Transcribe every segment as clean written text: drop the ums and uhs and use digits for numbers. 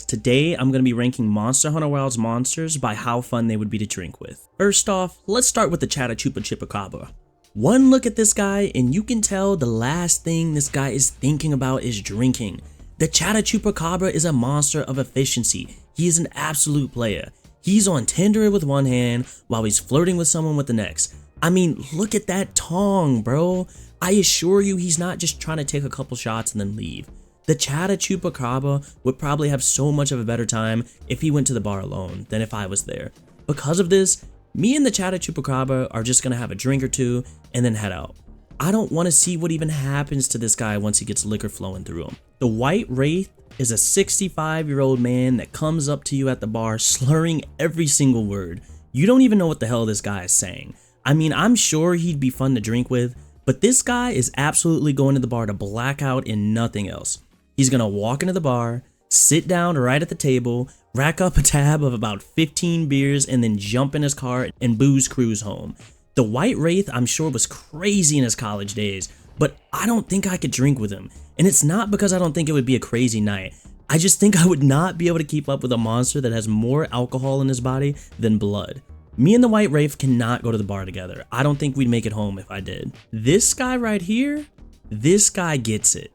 Today, I'm going to be ranking Monster Hunter Wilds monsters by how fun they would be to drink with. First off, let's start with the Chatacabra. One look at this guy and you can tell the last thing this guy is thinking about is drinking. The Chatacabra is a monster of efficiency. He is an absolute player. He's on Tinder with one hand while he's flirting with someone with the next. I mean, look at that tongue, bro. I assure you he's not just trying to take a couple shots and then leave. The Chatacabra would probably have so much of a better time if he went to the bar alone than if I was there. Because of this, me and the Chatacabra are just gonna have a drink or two and then head out. I don't want to see what even happens to this guy once he gets liquor flowing through him. The White Wraith is a 65-year-old man that comes up to you at the bar slurring every single word. You don't even know what the hell this guy is saying. I mean, I'm sure he'd be fun to drink with, but this guy is absolutely going to the bar to black out and nothing else. He's gonna walk into the bar, sit down right at the table, rack up a tab of about 15 beers, and then jump in his car and booze cruise home. The White Wraith, I'm sure, was crazy in his college days, but I don't think I could drink with him. And it's not because I don't think it would be a crazy night. I just think I would not be able to keep up with a monster that has more alcohol in his body than blood. Me and the White Wraith cannot go to the bar together. I don't think we'd make it home if I did. This guy right here, this guy gets it.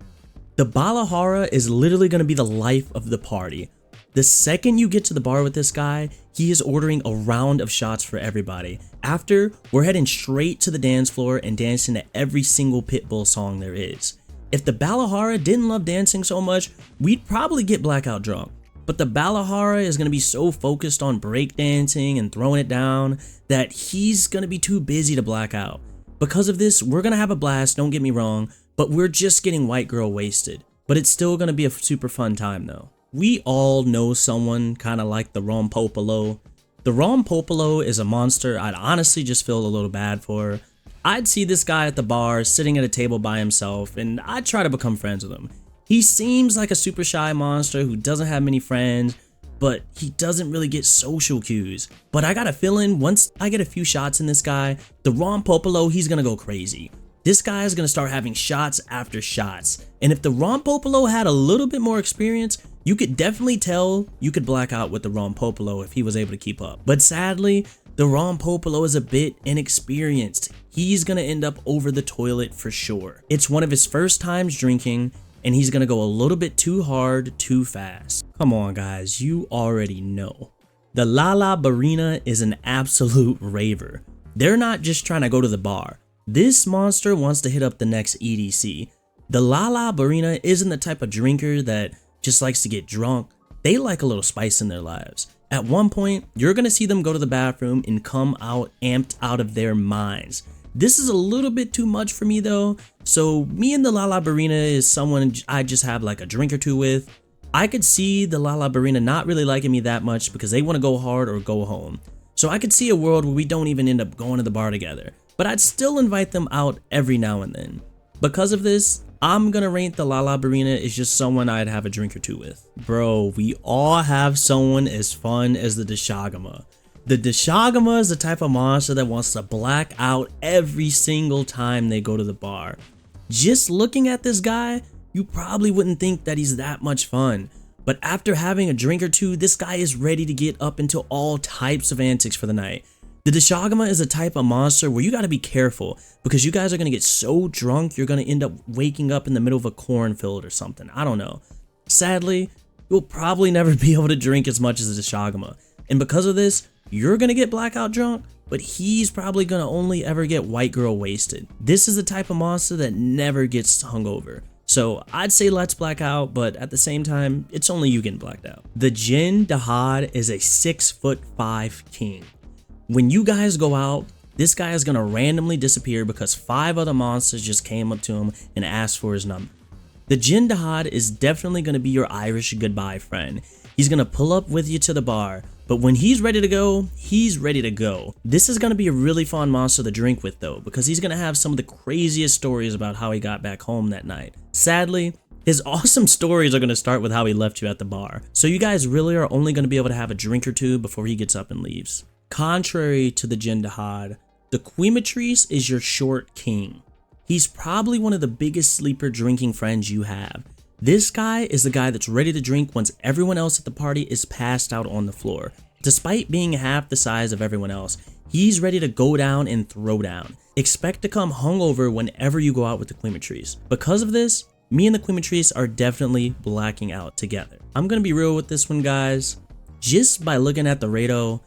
The Balahara is literally going to be the life of the party. The second you get to the bar with this guy, he is ordering a round of shots for everybody. After, we're heading straight to the dance floor and dancing to every single Pitbull song there is. If the Balahara didn't love dancing so much, we'd probably get blackout drunk. But the Balahara is going to be so focused on breakdancing and throwing it down that he's going to be too busy to black out. Because of this, we're going to have a blast, don't get me wrong, but we're just getting white girl wasted. But it's still going to be a super fun time though. We all know someone kind of like the Rompopolo. The Rompopolo is a monster I'd honestly just feel a little bad for. I'd see this guy at the bar sitting at a table by himself and I'd try to become friends with him. He seems like a super shy monster who doesn't have many friends, but he doesn't really get social cues. But I got a feeling once I get a few shots in this guy, the Rompopolo, he's gonna go crazy. This guy is gonna start having shots after shots. And if the Rompopolo had a little bit more experience, you could definitely tell you could black out with the Rompopolo if he was able to keep up. But sadly, the Rompopolo is a bit inexperienced. He's gonna end up over the toilet for sure. It's one of his first times drinking, and he's gonna go a little bit too hard, too fast. Come on guys, you already know. The Lala barina is an absolute raver. They're not just trying to go to the bar. This monster wants to hit up the next EDC. The Lala barina isn't the type of drinker that just likes to get drunk. They like a little spice in their lives. At one point, you're gonna see them go to the bathroom and come out amped out of their minds. This is a little bit too much for me though, so me and the Lala barina is someone I just have like a drink or two with. I could see the Lala barina not really liking me that much because they want to go hard or go home. So I could see a world where we don't even end up going to the bar together, but I'd still invite them out every now and then. Because of this, I'm gonna rate the Lala barina as just someone I'd have a drink or two with. Bro, we all have someone as fun as the Doshaguma. The Doshaguma is the type of monster that wants to black out every single time they go to the bar. Just looking at this guy, you probably wouldn't think that he's that much fun. But after having a drink or two, this guy is ready to get up into all types of antics for the night. The Doshaguma is a type of monster where you gotta be careful because you guys are gonna get so drunk you're gonna end up waking up in the middle of a cornfield or something. I don't know. Sadly, you'll probably never be able to drink as much as the Doshaguma. And because of this, you're gonna get blackout drunk, but he's probably gonna only ever get white girl wasted. This is the type of monster that never gets hungover. So I'd say let's black out, but at the same time, it's only you getting blacked out. The Jin Dahaad is a 6'5" king. When you guys go out, this guy is gonna randomly disappear because 5 other monsters just came up to him and asked for his number. The Jin Dahaad is definitely gonna be your Irish goodbye friend. He's gonna pull up with you to the bar, but when he's ready to go, he's ready to go. This is gonna be a really fun monster to drink with though, because he's gonna have some of the craziest stories about how he got back home that night. Sadly, his awesome stories are gonna start with how he left you at the bar. So you guys really are only gonna be able to have a drink or two before he gets up and leaves. Contrary to the Jin Dahaad, the Quematrice is your short king. He's probably one of the biggest sleeper drinking friends you have. This guy is the guy that's ready to drink once everyone else at the party is passed out on the floor. Despite being half the size of everyone else, he's ready to go down and throw down. Expect to come hungover whenever you go out with the Quematrice. Because of this, me and the Quematrice are definitely blacking out together. I'm gonna be real with this one, guys. Just by looking at the Rey Dau,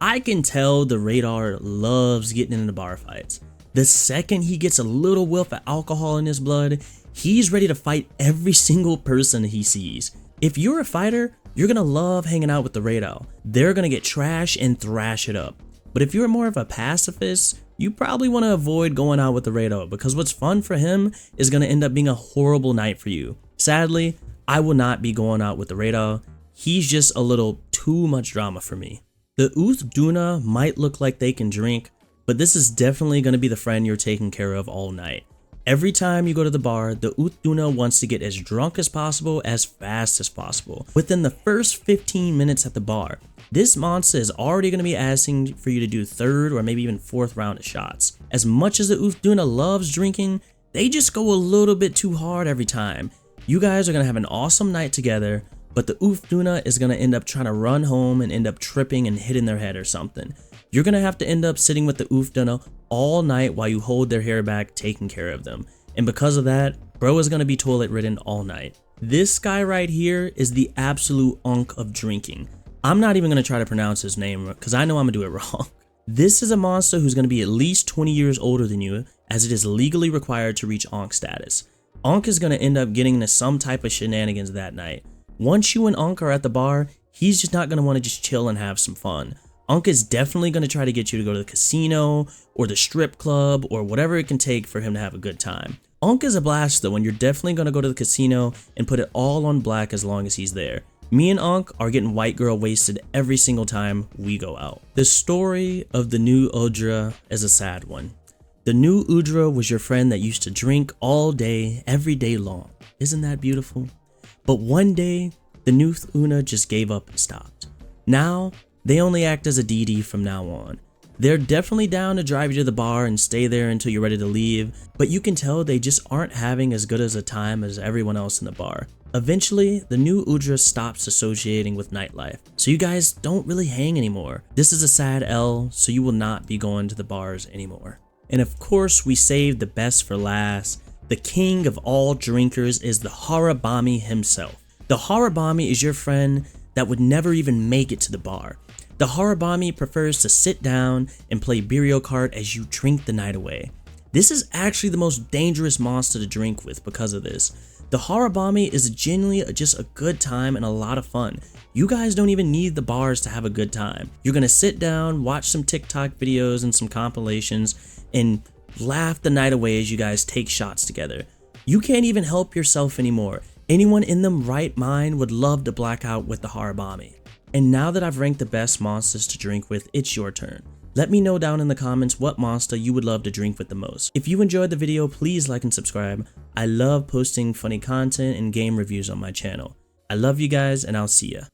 I can tell the Rey Dau loves getting into bar fights. The second he gets a little whiff of alcohol in his blood, he's ready to fight every single person he sees. If you're a fighter, you're gonna love hanging out with the Rey Dau. They're gonna get trash and thrash it up. But if you're more of a pacifist, you probably want to avoid going out with the Rey Dau because what's fun for him is gonna end up being a horrible night for you. Sadly, I will not be going out with the Rey Dau. He's just a little too much drama for me. The Uth Duna might look like they can drink, but this is definitely going to be the friend you're taking care of all night. Every time you go to the bar, the Uth Duna wants to get as drunk as possible, as fast as possible. Within the first 15 minutes at the bar, this monster is already going to be asking for you to do third or maybe even fourth round of shots. As much as the Uth Duna loves drinking, they just go a little bit too hard every time. You guys are going to have an awesome night together, but the Uth Duna is going to end up trying to run home and end up tripping and hitting their head or something. You're going to have to end up sitting with the Uth Duna all night while you hold their hair back, taking care of them. And because of that, bro is going to be toilet ridden all night. This guy right here is the absolute unk of drinking. I'm not even going to try to pronounce his name because I know I'm going to do it wrong. This is a monster who's going to be at least 20 years older than you, as it is legally required to reach Ankh status. Ankh is going to end up getting into some type of shenanigans that night. Once you and Ankh are at the bar, he's just not going to want to just chill and have some fun. Ankh is definitely going to try to get you to go to the casino or the strip club or whatever it can take for him to have a good time. Ankh is a blast though, and you're definitely going to go to the casino and put it all on black as long as he's there. Me and Ankh are getting white girl wasted every single time we go out. The story of the new Udra is a sad one. The new Udra was your friend that used to drink all day, every day long. Isn't that beautiful? But one day, the new Uth Duna just gave up and stopped. Now, they only act as a DD from now on. They're definitely down to drive you to the bar and stay there until you're ready to leave, but you can tell they just aren't having as good as a time as everyone else in the bar. Eventually, the new Udra stops associating with nightlife, so you guys don't really hang anymore. This is a sad L, so you will not be going to the bars anymore. And of course, we saved the best for last. The king of all drinkers is the Hirabami himself. The Hirabami is your friend that would never even make it to the bar. The Hirabami prefers to sit down and play Burial Card as you drink the night away. This is actually the most dangerous monster to drink with because of this. The Hirabami is genuinely just a good time and a lot of fun. You guys don't even need the bars to have a good time. You're gonna sit down, watch some TikTok videos and some compilations, and laugh the night away as you guys take shots together. You can't even help yourself anymore. Anyone in their right mind would love to black out with the Hirabami. And now that I've ranked the best monsters to drink with, it's your turn. Let me know down in the comments what monster you would love to drink with the most. If you enjoyed the video, please like and subscribe. I love posting funny content and game reviews on my channel. I love you guys, and I'll see ya.